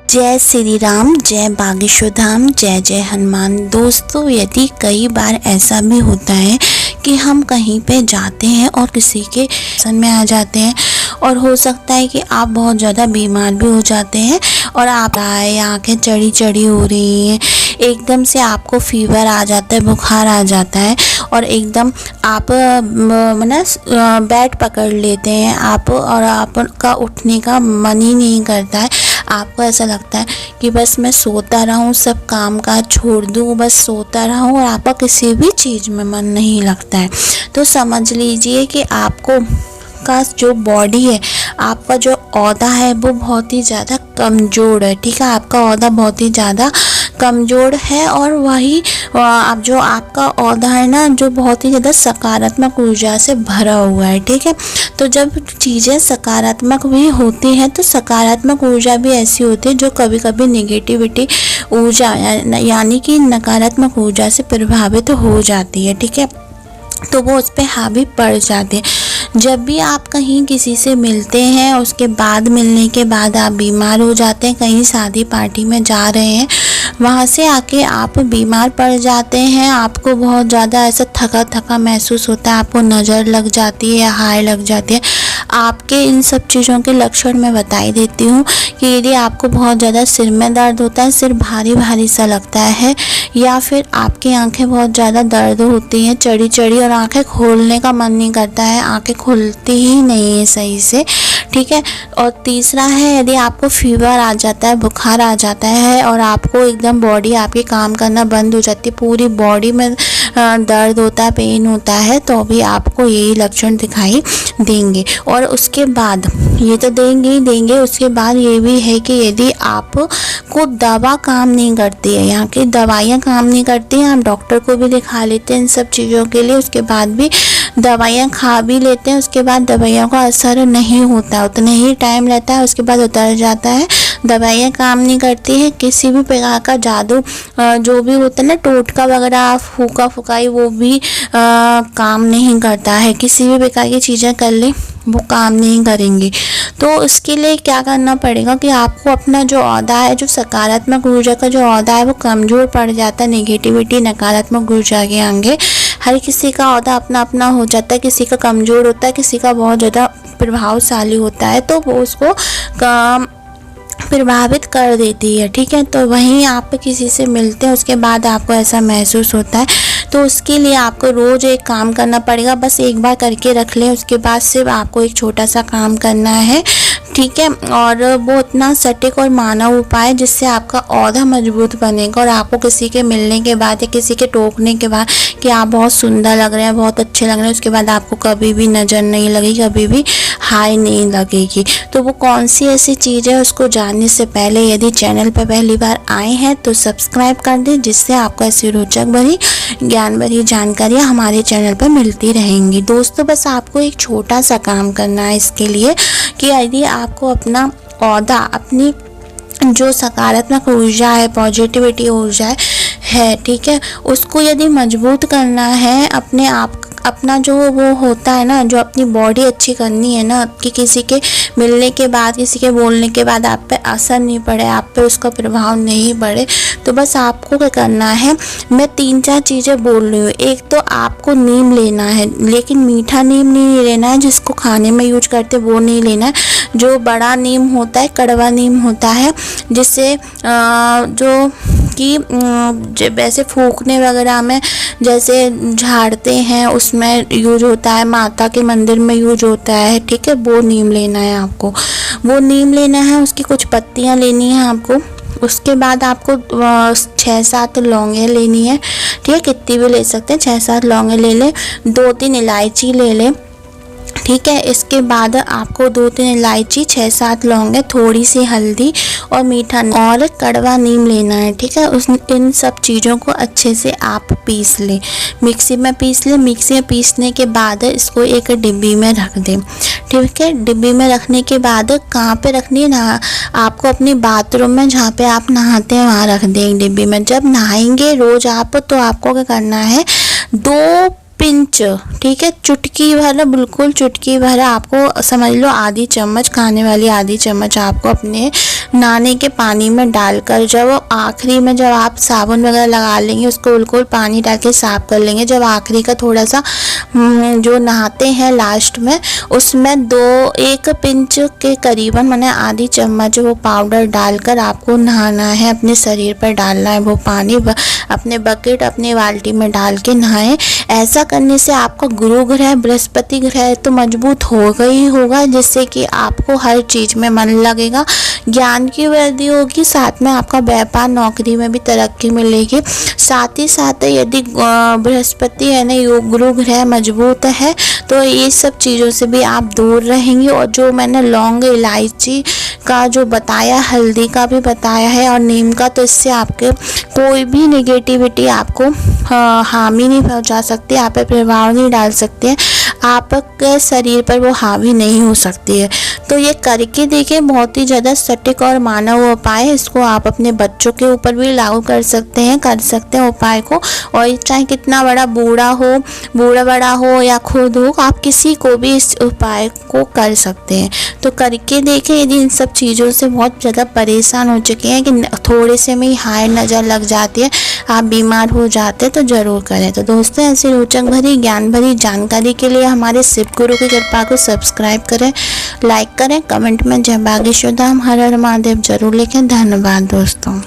जय श्री राम, जय बागेश्वर धाम, जय जय हनुमान। दोस्तों, यदि कई बार ऐसा भी होता है कि हम कहीं पे जाते हैं और किसी के सन में आ जाते हैं और हो सकता है कि आप बहुत ज़्यादा बीमार भी हो जाते हैं और आप आंखें चढ़ी चढ़ी हो रही हैं, एकदम से आपको फीवर आ जाता है, बुखार आ जाता है और एकदम आप बेड पकड़ लेते हैं आप और आपका उठने का मन ही नहीं करता है। आपको ऐसा लगता है कि बस मैं सोता रहूं, सब काम काज छोड़ दूं, बस सोता रहूं और आपका किसी भी चीज़ में मन नहीं लगता है। तो समझ लीजिए कि आपको का जो बॉडी है, आपका जो औदा है वो बहुत ही ज़्यादा कमज़ोर है। ठीक है, आपका औदा बहुत ही ज़्यादा कमज़ोर है और वही अब जो आपका औदा है ना, जो बहुत ही ज़्यादा सकारात्मक ऊर्जा से भरा हुआ है। ठीक है, तो जब चीज़ें सकारात्मक भी होती हैं तो सकारात्मक ऊर्जा भी ऐसी होती है जो कभी कभी नेगेटिविटी ऊर्जा यानी कि नकारात्मक ऊर्जा से प्रभावित हो जाती है। ठीक है, तो वो उस पर हावी पड़ जाते हैं। जब भी आप कहीं किसी से मिलते हैं, उसके बाद मिलने के बाद आप बीमार हो जाते हैं, कहीं शादी पार्टी में जा रहे हैं, वहाँ से आके आप बीमार पड़ जाते हैं, आपको बहुत ज़्यादा ऐसा थका थका महसूस होता है, आपको नज़र लग जाती है या हाय लग जाती है। आपके इन सब चीज़ों के लक्षण मैं बता ही देती हूँ कि यदि आपको बहुत ज़्यादा सिर में दर्द होता है, सिर भारी भारी सा लगता है, या फिर आपकी आंखें बहुत ज़्यादा दर्द होती हैं, चढ़ी चढ़ी, और आंखें खोलने का मन नहीं करता है, आंखें खुलती ही नहीं है सही से। ठीक है, और तीसरा है यदि आपको फीवर आ जाता है, बुखार आ जाता है और आपको एकदम बॉडी आपकी काम करना बंद हो जाती है, पूरी बॉडी में दर्द होता है, पेन होता है, तो भी आपको यही लक्षण दिखाई देंगे। और उसके बाद ये तो देंगे ही देंगे, उसके बाद ये भी है कि यदि आपको दवा काम नहीं करती है, यहाँ की दवाइयाँ काम नहीं करती हैं, आप डॉक्टर को भी दिखा लेते हैं इन सब चीज़ों के लिए, उसके बाद भी दवाइयाँ खा भी लेते हैं, उसके बाद दवाइयों का असर नहीं होता, उतना ही टाइम रहता है, उसके बाद उतर जाता है, दवाइयाँ काम नहीं करती है। किसी भी प्रकार का जादू जो भी होता है ना, टोटका वगैरह, फूका फुकाई, वो भी काम नहीं करता है। किसी भी प्रकार की चीज़ें कर ले वो काम नहीं करेंगी। तो इसके लिए क्या करना पड़ेगा कि आपको अपना जो औदा है, जो सकारात्मक ऊर्जा का जो औदा है वो कमज़ोर पड़ जाता है, नेगेटिविटी नकारात्मक ऊर्जा के आगे हर किसी का औदा अपना अपना हो जाता है, किसी का कमज़ोर होता है, किसी का बहुत ज़्यादा प्रभावशाली होता है, तो वो उसको प्रभावित कर देती है। ठीक है, तो वहीं आप किसी से मिलते हैं, उसके बाद आपको ऐसा महसूस होता है, तो उसके लिए आपको रोज़ एक काम करना पड़ेगा, बस एक बार करके रख लें, उसके बाद सिर्फ आपको एक छोटा सा काम करना है। ठीक है, और वो इतना सटीक और मानव उपाय जिससे आपका औदा मजबूत बनेगा और आपको किसी के मिलने के बाद या किसी के टोकने के बाद कि आप बहुत सुंदर लग रहे हैं, बहुत अच्छे लग रहे हैं, उसके बाद आपको कभी भी नज़र नहीं लगेगी, कभी भी हाय नहीं लगेगी। तो वो कौन सी ऐसी चीज़ है, उसको जानने से पहले यदि चैनल पर पहली बार आए हैं तो सब्सक्राइब कर दें, जिससे आपको ऐसी रोचक भरी ज्ञान भरी जानकारियाँ हमारे चैनल पर मिलती रहेंगी। दोस्तों, बस आपको एक छोटा सा काम करना है इसके लिए कि यदि आपको अपना औदा, अपनी जो सकारात्मक ऊर्जा है, पॉजिटिविटी ऊर्जा है, ठीक है, उसको यदि मजबूत करना है, अपने आप अपना जो वो होता है ना, जो अपनी बॉडी अच्छी करनी है ना, कि किसी के मिलने के बाद, किसी के बोलने के बाद आप पे असर नहीं पड़े, आप पे उसका प्रभाव नहीं पड़े, तो बस आपको क्या करना है, मैं 3-4 चीज़ें बोल रही हूँ। एक तो आपको नीम लेना है, लेकिन मीठा नीम नहीं लेना है, जिसको खाने में यूज करते वो नहीं लेना है। जो बड़ा नीम होता है, कड़वा नीम होता है, जिससे जो कि वैसे फूकने वगैरह में जैसे झाड़ते हैं उसमें यूज होता है, माता के मंदिर में यूज होता है। ठीक है, वो नीम लेना है आपको, वो नीम लेना है, उसकी कुछ पत्तियां लेनी है आपको। उसके बाद आपको 6-7 लौंगे लेनी है। ठीक है, कितनी भी ले सकते हैं, 6-7 लौंगे ले लें, 2-3 इलायची ले लें। ठीक है, इसके बाद आपको 2-3 इलायची, 6-7 लौंगे, थोड़ी सी हल्दी और मीठा और कड़वा नीम लेना है। ठीक है, इन सब चीज़ों को अच्छे से आप पीस लें, मिक्सी में पीस लें। मिक्सी में पीसने के बाद इसको एक डिब्बी में रख दें। ठीक है, डिब्बी में रखने के बाद कहाँ पे रखनी है ना, आपको अपनी बाथरूम में जहाँ पे आप नहाते हैं वहाँ रख दें डिब्बी में। जब नहाएंगे रोज़ आप, तो आपको क्या करना है, 2 पिंच, ठीक है, चुटकी भर, बिल्कुल चुटकी भर, आपको समझ लो आधी चम्मच, खाने वाली आधी चम्मच आपको अपने नहाने के पानी में डालकर, जब आखिरी में जब आप साबुन वगैरह लगा लेंगे उसको बिल्कुल पानी डाल के साफ कर लेंगे, जब आखिरी का थोड़ा सा जो नहाते हैं लास्ट में, उसमें 1 पिंच के करीबन मैंने आधी चम्मच वो पाउडर डालकर आपको नहाना है, अपने शरीर पर डालना है वो पानी, अपने बकेट अपने बाल्टी में डाल के नहाएं। ऐसा करने से आपका गुरु ग्रह बृहस्पति ग्रह तो मजबूत होगा ही होगा, जिससे कि आपको हर चीज़ में मन लगेगा, ज्ञान की वृद्धि होगी, साथ में आपका व्यापार नौकरी में भी तरक्की मिलेगी। साथ ही साथ यदि बृहस्पति है ना योग गुरु ग्रह मजबूत है तो ये सब चीज़ों से भी आप दूर रहेंगे। और जो मैंने लौंग इलायची का जो बताया, हल्दी का भी बताया है और नीम का, तो इससे आपके कोई भी नेगेटिविटी आपको हानि नहीं पहुंचा सकती, आप पे प्रभाव नहीं डाल सकते हैं, आपके शरीर पर वो हावी नहीं हो सकती है। तो ये करके देखें, बहुत ही ज़्यादा सटीक और मानव उपाय है, इसको आप अपने बच्चों के ऊपर भी लागू कर सकते हैं उपाय को। और चाहे कितना बड़ा बड़ा हो या खुद हो, आप किसी को भी इस उपाय को कर सकते हैं। तो करके देखें, यदि इन सब चीज़ों से बहुत ज़्यादा परेशान हो चुके हैं कि थोड़े से में ही हाय नज़र लग जाती है, आप बीमार हो जाते हैं, तो ज़रूर करें। तो दोस्तों, ऐसी रोचक भरी ज्ञान भरी जानकारी के लिए हमारे शिव गुरु की कृपा को सब्सक्राइब करें, लाइक करें, कमेंट में जय बागेश्वर धाम हर हर महादेव जरूर लिखें। धन्यवाद दोस्तों।